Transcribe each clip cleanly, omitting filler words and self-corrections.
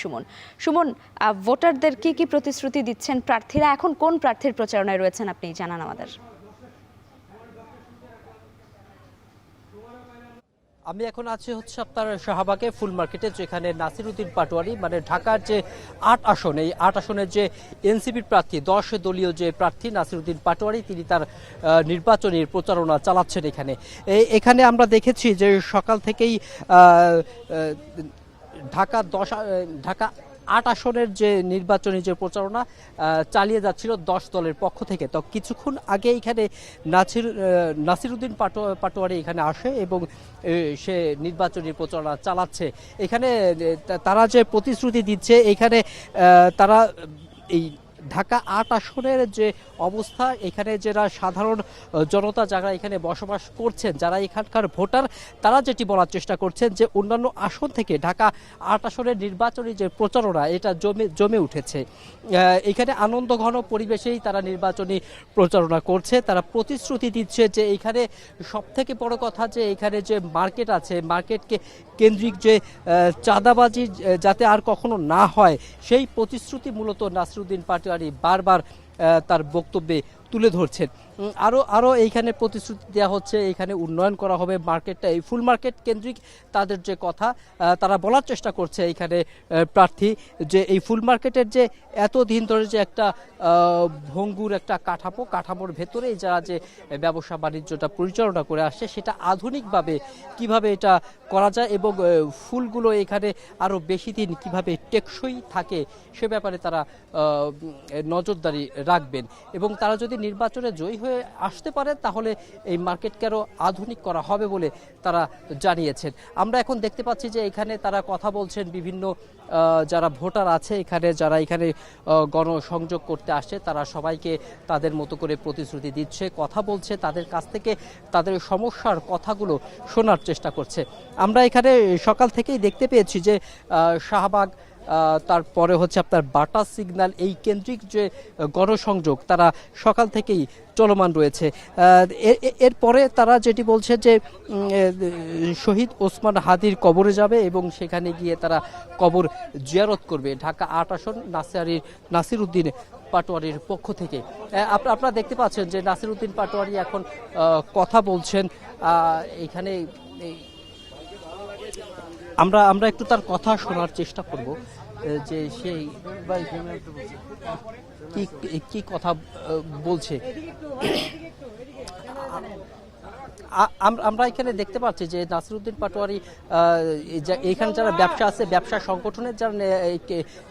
সুমন। সুমন, ভোটারদের কি প্রতিশ্রুতি দিচ্ছেন প্রার্থীরা? এখন কোন প্রার্থীর প্রচারণায় রয়েছেন আপনি জানান আমাদের। আমি এখন আছি আপনার শাহবাগে ফুল মার্কেটে, যেখানে নাসিরউদ্দিন পাটোয়ারি মানে ঢাকার যে ৮ আসন, এই ৮ আসনের যে এনসিপির প্রার্থী ১০ দলীয় যে প্রার্থী নাসিরউদ্দিন পাটোয়ারি, তিনি তার নির্বাচনী প্রচারণা চালাচ্ছেন। এখানে আমরা দেখেছি যে সকাল থেকেই ঢাকা ৮ আসনের যে নির্বাচনী যে প্রচারণা চালিয়ে যাচ্ছিল ১০ দলের পক্ষ থেকে। তো কিছুক্ষণ আগে এখানে নাসিরউদ্দিন পাটোয়ারি এখানে আসে এবং সে নির্বাচনী প্রচারণা চালাচ্ছে। এখানে তারা যে প্রতিশ্রুতি দিচ্ছে, এখানে তারা এই ঢাকা ৮ আসনের যে অবস্থা, এখানে যারা সাধারণ জনতা যারা এখানে বসবাস করছেন, যারা এখানকার ভোটার, তারা যেটি বলার চেষ্টা করছেন যে অন্যান্য আসন থেকে ঢাকা ৮ আসনের নির্বাচনী যে প্রচারণা, এটা জমে উঠেছে। এখানে আনন্দঘন পরিবেশেই তারা নির্বাচনী প্রচারণা করছে। তারা প্রতিশ্রুতি দিচ্ছে যে এখানে সবথেকে বড় কথা যে এখানে যে মার্কেট আছে, মার্কেটকে কেন্দ্রিক যে চাঁদাবাজি যাতে আর কখনো না হয়, সেই প্রতিশ্রুতি মূলত নাসিরউদ্দিন পাটোয়ারি বারবার তার বক্তব্যে তুলে ধরছেন। আরও এইখানে প্রতিশ্রুতি দেওয়া হচ্ছে, এখানে উন্নয়ন করা হবে, মার্কেটটা এই ফুল মার্কেট কেন্দ্রিক তাদের যে কথা তারা বলার চেষ্টা করছে এখানে প্রার্থী, যে এই ফুল মার্কেটের যে এতদিন ধরে যে একটা ভঙ্গুর একটা কাঠামোর ভেতরেই যারা যে ব্যবসা বাণিজ্যটা পরিচালনা করে আসছে, সেটা আধুনিকভাবে কিভাবে এটা করা যায় এবং ফুলগুলো এখানে আরও বেশি দিন কিভাবে টেকসই থাকে সে ব্যাপারে তারা নজরদারি রাখবেন। এবং তারা যদি নির্বাচনে জয়ী হয়ে আসতে পারে, তাহলে এই মার্কেটকে আরও আধুনিক করা হবে বলে তারা জানিয়েছেন। আমরা এখন দেখতে পাচ্ছি যে এখানে তারা কথা বলছেন, বিভিন্ন যারা ভোটার আছে এখানে, যারা এখানে গণসংযোগ করতে আসছে, তারা সবাইকে তাদের মতো করে প্রতিশ্রুতি দিচ্ছে, কথা বলছে, তাদের কাছ থেকে তাদের সমস্যার কথাগুলো শোনার চেষ্টা করছে। আমরা এখানে সকাল থেকেই দেখতে পেয়েছি যে শাহবাগ, তারপরে আপনার বাটা সিগন্যাল, এই কেন্দ্রিক যে গণসংযোগ তারা সকাল থেকেই চলমান রয়েছে। এরপরে তারা যেটি বলছে যে শহীদ ওসমান হাদির কবরে যাবে এবং সেখানে গিয়ে তারা কবর জিয়ারত করবে ঢাকা ৮ আসন নাসিরউদ্দিন পাটোয়ারির পক্ষ থেকে। আপনারা দেখতে পাচ্ছেন যে নাসিরউদ্দিন পাটোয়ারি এখন কথা বলছেন। এখানে আমরা একটু তার কথা শোনার চেষ্টা করব যে সেই কি কথা বলছে। আমরা এখানে দেখতে পাচ্ছি যে নাসিরউদ্দিন পাটোয়ারি এখানে যারা ব্যবসা আছে, ব্যবসা সংগঠনের যারা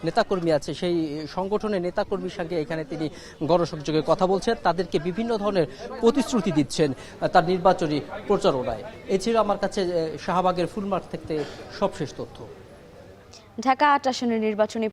নেতাকর্মী আছে, সেই সংগঠনের নেতাকর্মীর সঙ্গে এখানে তিনি গণসংযোগে কথা বলছেন, তাদেরকে বিভিন্ন ধরনের প্রতিশ্রুতি দিচ্ছেন তার নির্বাচনী প্রচারণায়। এ ছিল আমার কাছে শাহবাগের ফুলমার্কেট থেকে সবশেষ তথ্য। ঢাকা ৮ আসনের নির্বাচনী